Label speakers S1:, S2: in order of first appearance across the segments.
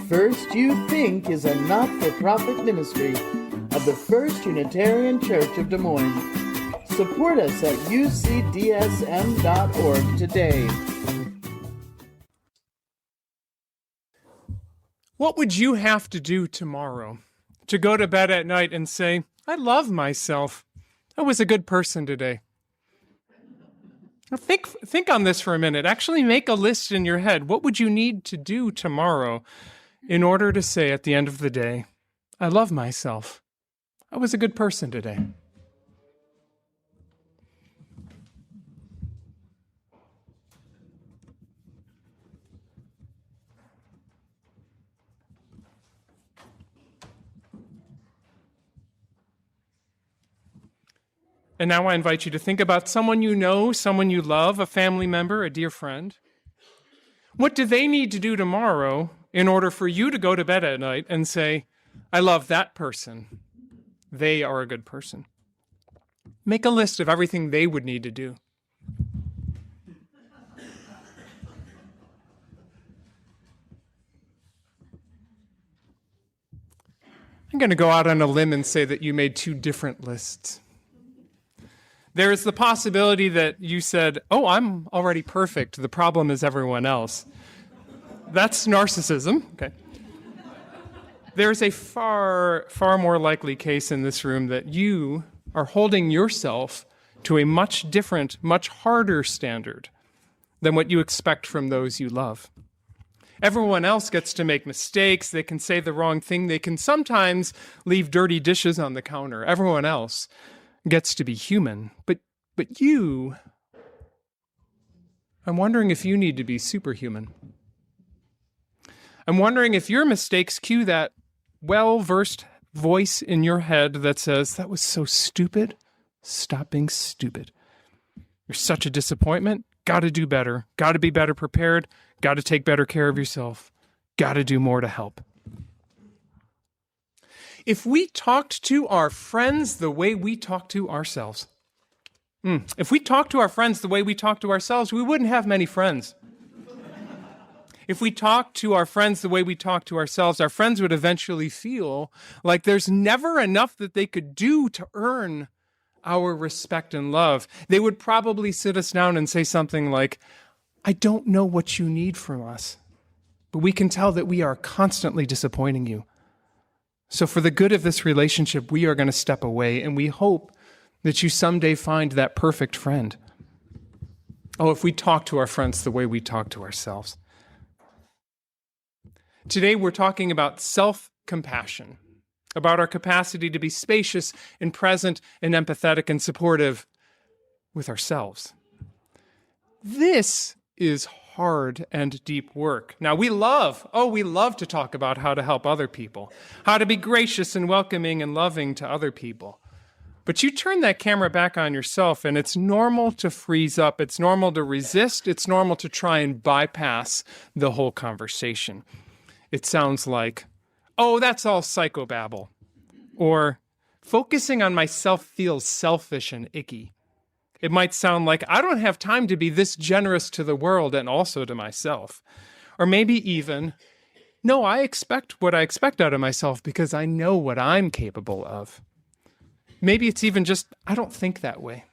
S1: First You Think is a not-for-profit ministry of the First Unitarian Church of Des Moines. Support us at ucdsm.org today.
S2: What would you have to do tomorrow to go to bed at night and say, I love myself. I was a good person today? Now think on this for a minute. Actually make a list in your head. What would you need to do tomorrow in order to say at the end of the day, I love myself. I was a good person today. And now I invite you to think about someone you know, someone you love, a family member, a dear friend. What do they need to do tomorrow in order for you to go to bed at night and say, I love that person. They are a good person. Make a list of everything they would need to do. I'm going to go out on a limb and say that you made two different lists. There is the possibility that you said, oh, I'm already perfect. The problem is everyone else. That's narcissism. Okay. There's a far more likely case in this room that you are holding yourself to a much different, much harder standard than what you expect from those you love. Everyone else gets to make mistakes. They can say the wrong thing. They can sometimes leave dirty dishes on the counter. Everyone else gets to be human. But you, I'm wondering if you need to be superhuman. I'm wondering if your mistakes cue that well-versed voice in your head that says, that was so stupid. Stop being stupid. You're such a disappointment. Got to do better. Got to be better prepared. Got to take better care of yourself. Got to do more to help. If we talked to our friends the way we talk to ourselves, if we talked to our friends the way we talk to ourselves, we wouldn't have many friends. If we talked to our friends the way we talk to ourselves, our friends would eventually feel like there's never enough that they could do to earn our respect and love. They would probably sit us down and say something like, I don't know what you need from us, but we can tell that we are constantly disappointing you. So for the good of this relationship, we are going to step away, and we hope that you someday find that perfect friend. Oh, if we talk to our friends the way we talk to ourselves. Today, we're talking about self-compassion, about our capacity to be spacious and present and empathetic and supportive with ourselves. This is hard and deep work. Now, we love to talk about how to help other people, how to be gracious and welcoming and loving to other people. But you turn that camera back on yourself, and it's normal to freeze up. It's normal to resist. It's normal to try and bypass the whole conversation. It sounds like, oh, that's all psychobabble. Or, focusing on myself feels selfish and icky. It might sound like, I don't have time to be this generous to the world and also to myself. Or maybe even, no, I expect what I expect out of myself because I know what I'm capable of. Maybe it's even just, I don't think that way.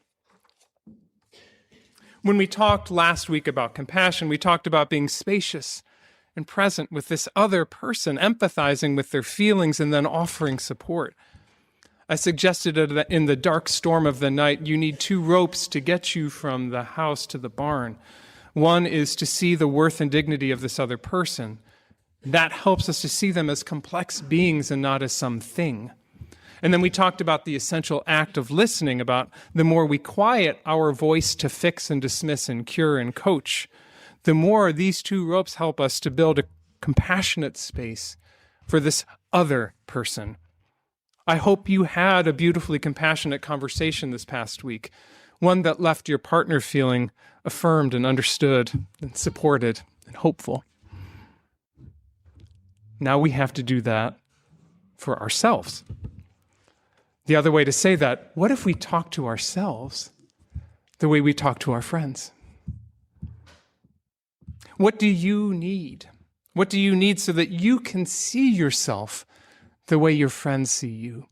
S2: When we talked last week about compassion, we talked about being spacious and present with this other person, empathizing with their feelings and then offering support. I suggested that in the dark storm of the night, you need two ropes to get you from the house to the barn. One is to see the worth and dignity of this other person. That helps us to see them as complex beings and not as something. And then we talked about the essential act of listening, about the more we quiet our voice to fix and dismiss and cure and coach, the more these two ropes help us to build a compassionate space for this other person. I hope you had a beautifully compassionate conversation this past week, one that left your partner feeling affirmed and understood and supported and hopeful. Now we have to do that for ourselves. The other way to say that, what if we talk to ourselves the way we talk to our friends? What do you need? What do you need so that you can see yourself the way your friends see you?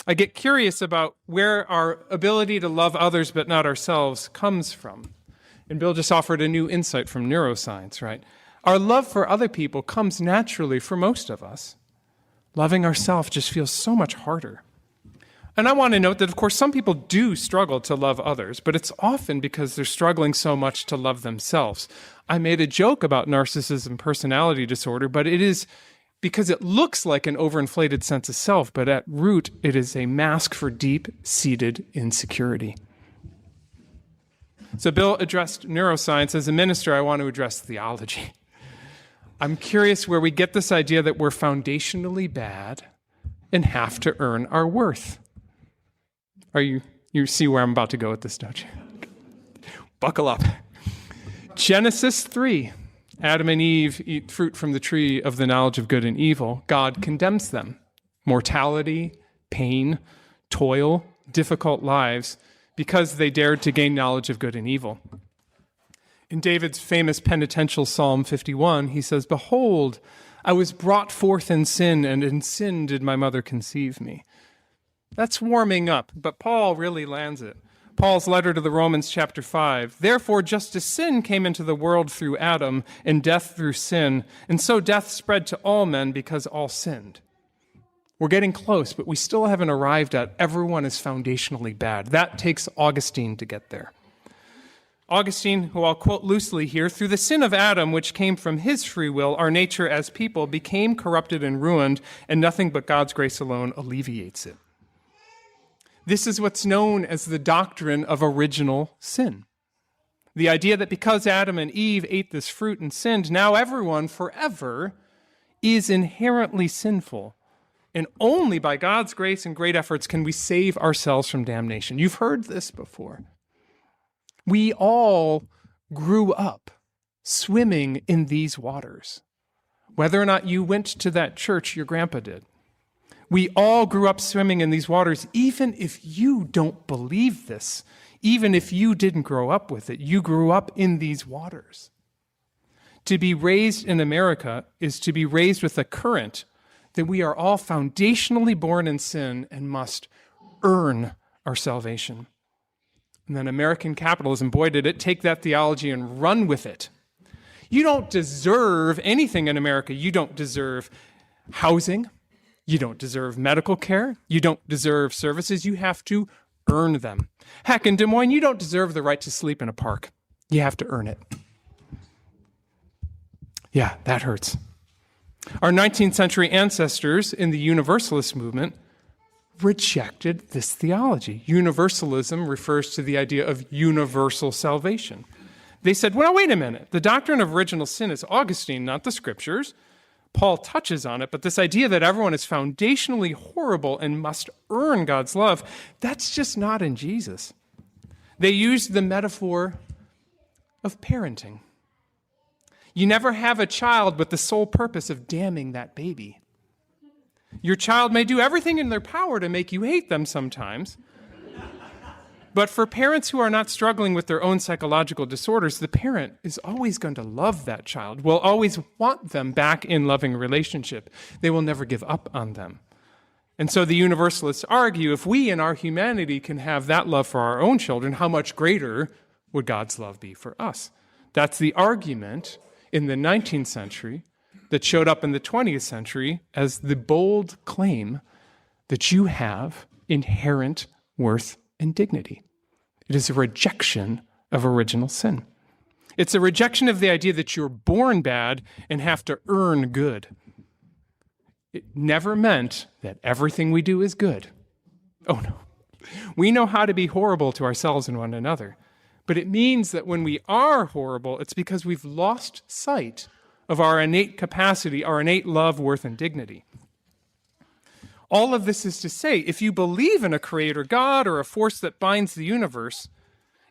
S2: I get curious about where our ability to love others but not ourselves comes from. And Bill just offered a new insight from neuroscience, right? Our love for other people comes naturally for most of us. Loving ourselves just feels so much harder. And I want to note that, of course, some people do struggle to love others, but it's often because they're struggling so much to love themselves. I made a joke about narcissism personality disorder, but it is because it looks like an overinflated sense of self, but at root, it is a mask for deep-seated insecurity. So Bill addressed neuroscience. As a minister, I want to address theology. I'm curious where we get this idea that we're foundationally bad and have to earn our worth. You see where I'm about to go with this, don't you? Buckle up. Genesis 3. Adam and Eve eat fruit from the tree of the knowledge of good and evil. God condemns them. Mortality, pain, toil, difficult lives, because they dared to gain knowledge of good and evil. In David's famous penitential Psalm 51, he says, "Behold, I was brought forth in sin, and in sin did my mother conceive me." That's warming up, but Paul really lands it. Paul's letter to the Romans chapter 5, "Therefore, just as sin came into the world through Adam, and death through sin, and so death spread to all men because all sinned." We're getting close, but we still haven't arrived at everyone is foundationally bad. That takes Augustine to get there. Augustine, who I'll quote loosely here, "Through the sin of Adam, which came from his free will, our nature as people became corrupted and ruined, and nothing but God's grace alone alleviates it." This is what's known as the doctrine of original sin. The idea that because Adam and Eve ate this fruit and sinned, now everyone forever is inherently sinful. And only by God's grace and great efforts can we save ourselves from damnation. You've heard this before. We all grew up swimming in these waters. Whether or not you went to that church, your grandpa did. We all grew up swimming in these waters, even if you don't believe this, even if you didn't grow up with it, you grew up in these waters. To be raised in America is to be raised with a current that we are all foundationally born in sin and must earn our salvation. And then American capitalism, boy, did it take that theology and run with it. You don't deserve anything in America. You don't deserve housing. You don't deserve medical care. You don't deserve services. You have to earn them. Heck, in Des Moines, you don't deserve the right to sleep in a park. You have to earn it. Yeah, that hurts. Our 19th century ancestors in the Universalist movement rejected this theology. Universalism refers to the idea of universal salvation. They said, well, wait a minute. The doctrine of original sin is Augustine, not the scriptures. Paul touches on it, but this idea that everyone is foundationally horrible and must earn God's love, that's just not in Jesus. They used the metaphor of parenting. You never have a child with the sole purpose of damning that baby. Your child may do everything in their power to make you hate them sometimes, but for parents who are not struggling with their own psychological disorders, the parent is always going to love that child, will always want them back in loving relationship. They will never give up on them. And so the Universalists argue, if we in our humanity can have that love for our own children, how much greater would God's love be for us? That's the argument in the 19th century that showed up in the 20th century as the bold claim that you have inherent worth and dignity. It is a rejection of original sin. It's a rejection of the idea that you're born bad and have to earn good. It never meant that everything we do is good. Oh no. We know how to be horrible to ourselves and one another. But it means that when we are horrible, it's because we've lost sight of our innate capacity, our innate love, worth, and dignity. All of this is to say, if you believe in a creator God or a force that binds the universe,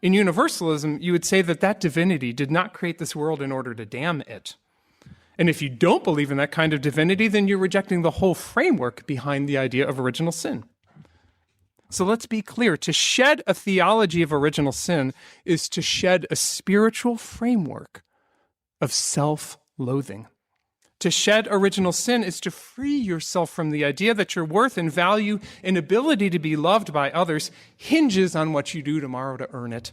S2: in universalism, you would say that that divinity did not create this world in order to damn it. And if you don't believe in that kind of divinity, then you're rejecting the whole framework behind the idea of original sin. So let's be clear. To shed a theology of original sin is to shed a spiritual framework of self-loathing. To shed original sin is to free yourself from the idea that your worth and value and ability to be loved by others hinges on what you do tomorrow to earn it.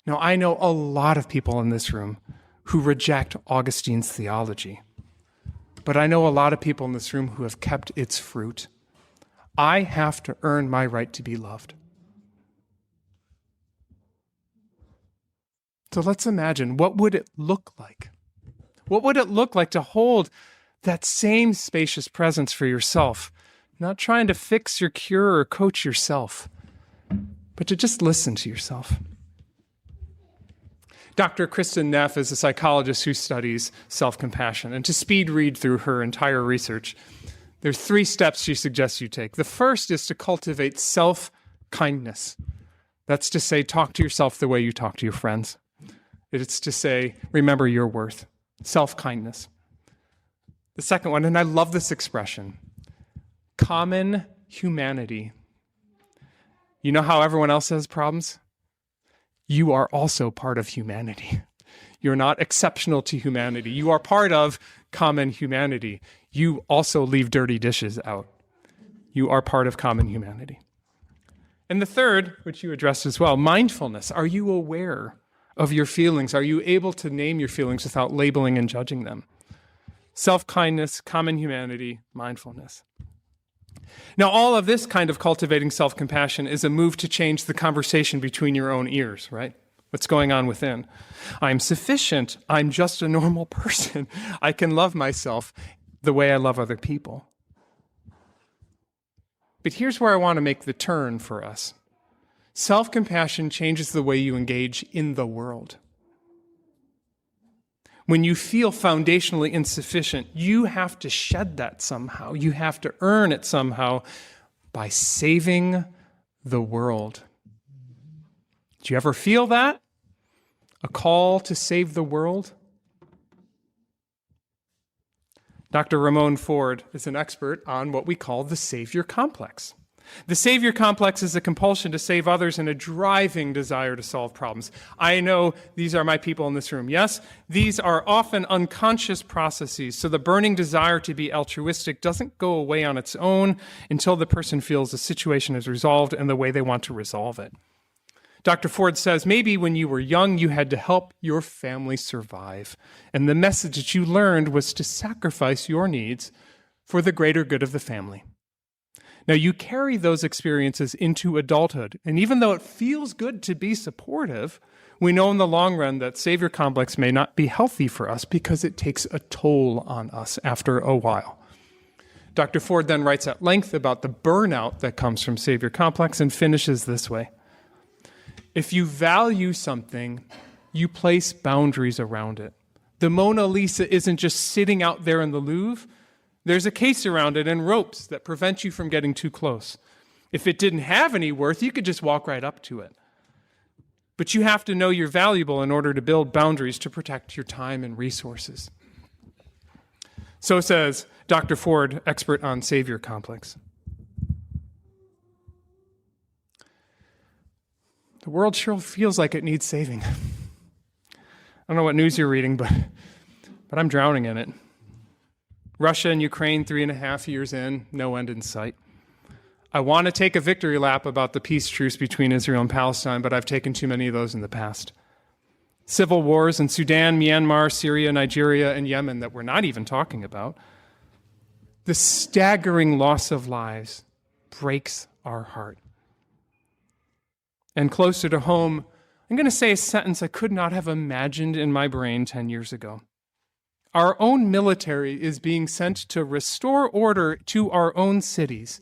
S2: Now, I know a lot of people in this room who reject Augustine's theology, but I know a lot of people in this room who have kept its fruit. I have to earn my right to be loved. So let's imagine, what would it look like? What would it look like to hold that same spacious presence for yourself, not trying to fix or cure or coach yourself, but to just listen to yourself? Dr. Kristen Neff is a psychologist who studies self-compassion, and to speed read through her entire research, there's 3 steps she suggests you take. The first is to cultivate self-kindness. That's to say, talk to yourself the way you talk to your friends. It's to say, remember your worth. Self-kindness. The second one, and I love this expression, common humanity. You know how everyone else has problems? You are also part of humanity. You're not exceptional to humanity. You are part of common humanity. You also leave dirty dishes out. You are part of common humanity. And the third, which you addressed as well, mindfulness. Are you aware of your feelings? Are you able to name your feelings without labeling and judging them? Self-kindness, common humanity, mindfulness. Now, all of this kind of cultivating self-compassion is a move to change the conversation between your own ears, right? What's going on within? I'm sufficient. I'm just a normal person. I can love myself the way I love other people. But here's where I want to make the turn for us. Self-compassion changes the way you engage in the world. When you feel foundationally insufficient, you have to shed that somehow. You have to earn it somehow by saving the world. Do you ever feel that? A call to save the world? Dr. Ramon Ford is an expert on what we call the savior complex. The savior complex is a compulsion to save others and a driving desire to solve problems. I know these are my people in this room. Yes, these are often unconscious processes, so the burning desire to be altruistic doesn't go away on its own until the person feels the situation is resolved in the way they want to resolve it. Dr. Ford says, maybe when you were young, you had to help your family survive, and the message that you learned was to sacrifice your needs for the greater good of the family. Now, you carry those experiences into adulthood, and even though it feels good to be supportive, we know in the long run that savior complex may not be healthy for us because it takes a toll on us after a while. Dr. Ford then writes at length about the burnout that comes from savior complex and finishes this way. If you value something, you place boundaries around it. The Mona Lisa isn't just sitting out there in the Louvre. There's a case around it and ropes that prevent you from getting too close. If it didn't have any worth, you could just walk right up to it. But you have to know you're valuable in order to build boundaries to protect your time and resources. So says Dr. Ford, expert on savior complex. The world sure feels like it needs saving. I don't know what news you're reading, but I'm drowning in it. Russia and Ukraine, 3.5 years in, no end in sight. I want to take a victory lap about the peace truce between Israel and Palestine, but I've taken too many of those in the past. Civil wars in Sudan, Myanmar, Syria, Nigeria, and Yemen that we're not even talking about. The staggering loss of lives breaks our heart. And closer to home, I'm going to say a sentence I could not have imagined in my brain 10 years ago. Our own military is being sent to restore order to our own cities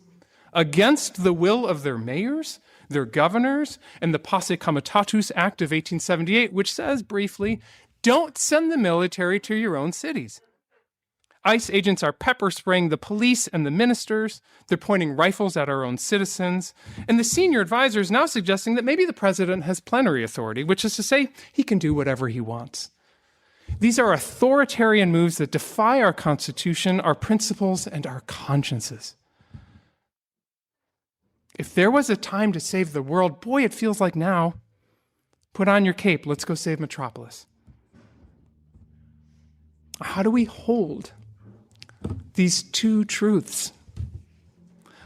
S2: against the will of their mayors, their governors, and the Posse Comitatus Act of 1878, which says briefly, don't send the military to your own cities. ICE agents are pepper spraying the police and the ministers. They're pointing rifles at our own citizens. And the senior advisor is now suggesting that maybe the president has plenary authority, which is to say he can do whatever he wants. These are authoritarian moves that defy our Constitution, our principles, and our consciences. If there was a time to save the world, boy, it feels like now. Put on your cape. Let's go save Metropolis. How do we hold these two truths?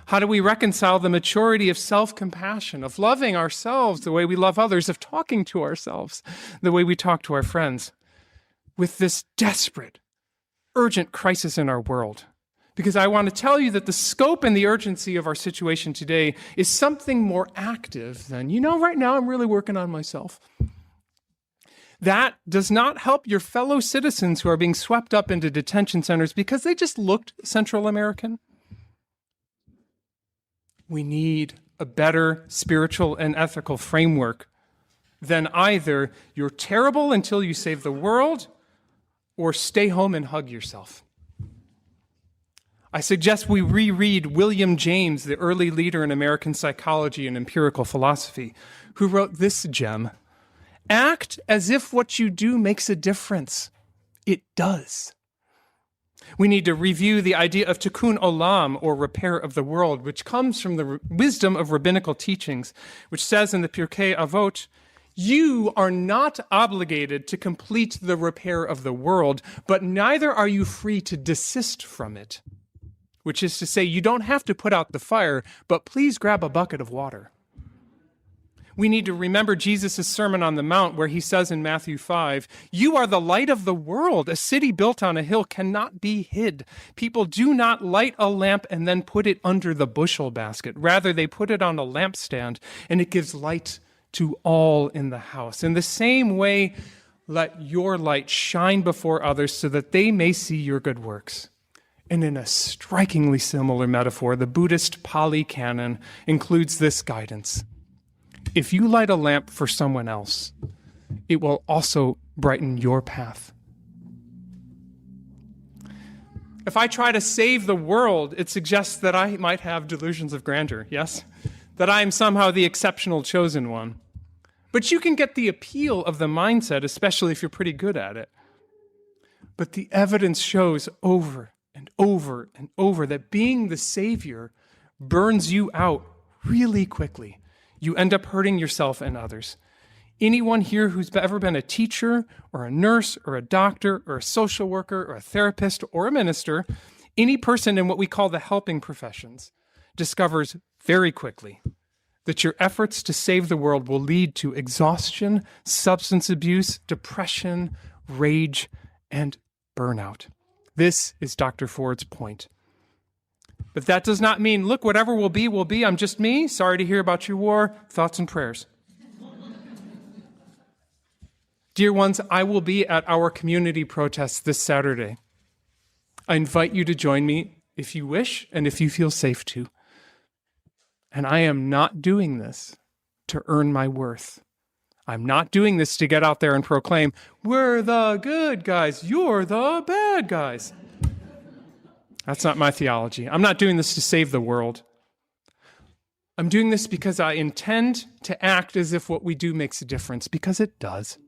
S2: How do we reconcile the maturity of self-compassion, of loving ourselves the way we love others, of talking to ourselves the way we talk to our friends, with this desperate, urgent crisis in our world? Because I want to tell you that the scope and the urgency of our situation today is something more active than, right now I'm really working on myself. That does not help your fellow citizens who are being swept up into detention centers because they just looked Central American. We need a better spiritual and ethical framework than either you're terrible until you save the world or stay home and hug yourself. I suggest we reread William James, the early leader in American psychology and empirical philosophy, who wrote this gem: act as if what you do makes a difference. It does. We need to review the idea of tikkun olam, or repair of the world, which comes from the wisdom of rabbinical teachings, which says in the Pirkei Avot, you are not obligated to complete the repair of the world, but neither are you free to desist from it. Which is to say, you don't have to put out the fire, but please grab a bucket of water. We need to remember Jesus' Sermon on the Mount, where he says in Matthew 5, you are the light of the world. A city built on a hill cannot be hid. People do not light a lamp and then put it under the bushel basket. Rather, they put it on a lampstand, and it gives light to all in the house. In the same way, let your light shine before others so that they may see your good works. And in a strikingly similar metaphor, the Buddhist Pali Canon includes this guidance. If you light a lamp for someone else, it will also brighten your path. If I try to save the world, it suggests that I might have delusions of grandeur, yes? That I am somehow the exceptional chosen one. But you can get the appeal of the mindset, especially if you're pretty good at it. But the evidence shows over and over and over that being the savior burns you out really quickly. You end up hurting yourself and others. Anyone here who's ever been a teacher or a nurse or a doctor or a social worker or a therapist or a minister, any person in what we call the helping professions, discovers very quickly that your efforts to save the world will lead to exhaustion, substance abuse, depression, rage, and burnout. This is Dr. Ford's point. But that does not mean, look, whatever will be, I'm just me. Sorry to hear about your war. Thoughts and prayers. Dear ones, I will be at our community protests this Saturday. I invite you to join me if you wish and if you feel safe to. And I am not doing this to earn my worth. I'm not doing this to get out there and proclaim, we're the good guys, you're the bad guys. That's not my theology. I'm not doing this to save the world. I'm doing this because I intend to act as if what we do makes a difference, because it does.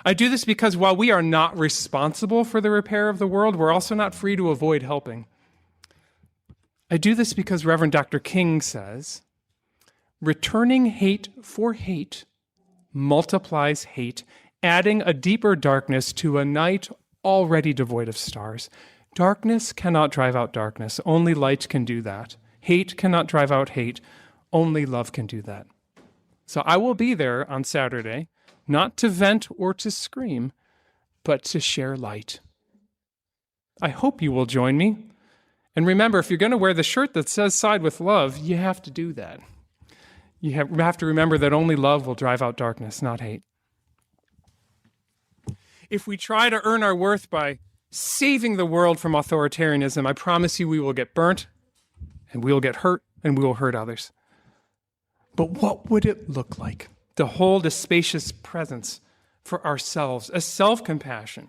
S2: I do this because while we are not responsible for the repair of the world, we're also not free to avoid helping. I do this because Reverend Dr. King says, returning hate for hate multiplies hate, adding a deeper darkness to a night already devoid of stars. Darkness cannot drive out darkness. Only light can do that. Hate cannot drive out hate. Only love can do that. So I will be there on Saturday, not to vent or to scream, but to share light. I hope you will join me. And remember, if you're going to wear the shirt that says Side with Love, you have to do that. You have to remember that only love will drive out darkness, not hate. If we try to earn our worth by saving the world from authoritarianism, I promise you we will get burnt, and we will get hurt, and we will hurt others. But what would it look like to hold a spacious presence for ourselves, a self-compassion?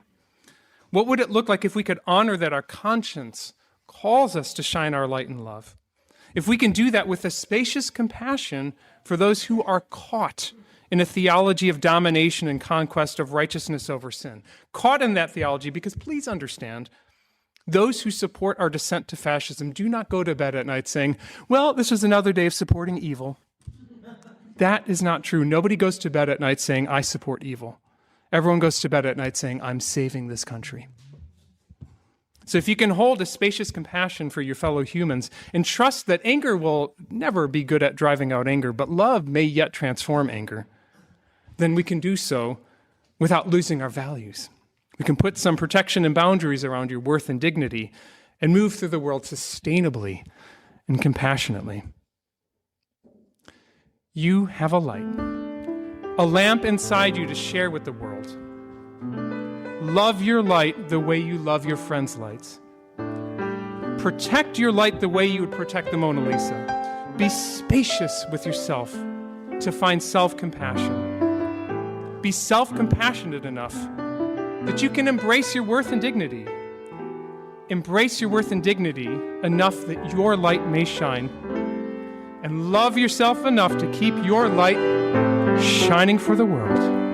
S2: What would it look like if we could honor that our conscience calls us to shine our light in love? If we can do that with a spacious compassion for those who are caught in a theology of domination and conquest of righteousness over sin. Caught in that theology, because please understand, Those who support our descent to fascism do not go to bed at night saying, well, this was another day of supporting evil. That is not true. Nobody goes to bed at night saying, I support evil. Everyone goes to bed at night saying, I'm saving this country. So if you can hold a spacious compassion for your fellow humans and trust that anger will never be good at driving out anger, but love may yet transform anger, then we can do so without losing our values. We can put some protection and boundaries around your worth and dignity and move through the world sustainably and compassionately. You have a light, a lamp inside you to share with the world. Love your light the way you love your friends' lights. Protect your light the way you would protect the Mona Lisa. Be spacious with yourself to find self-compassion. Be self-compassionate enough that you can embrace your worth and dignity. Embrace your worth and dignity enough that your light may shine. And love yourself enough to keep your light shining for the world.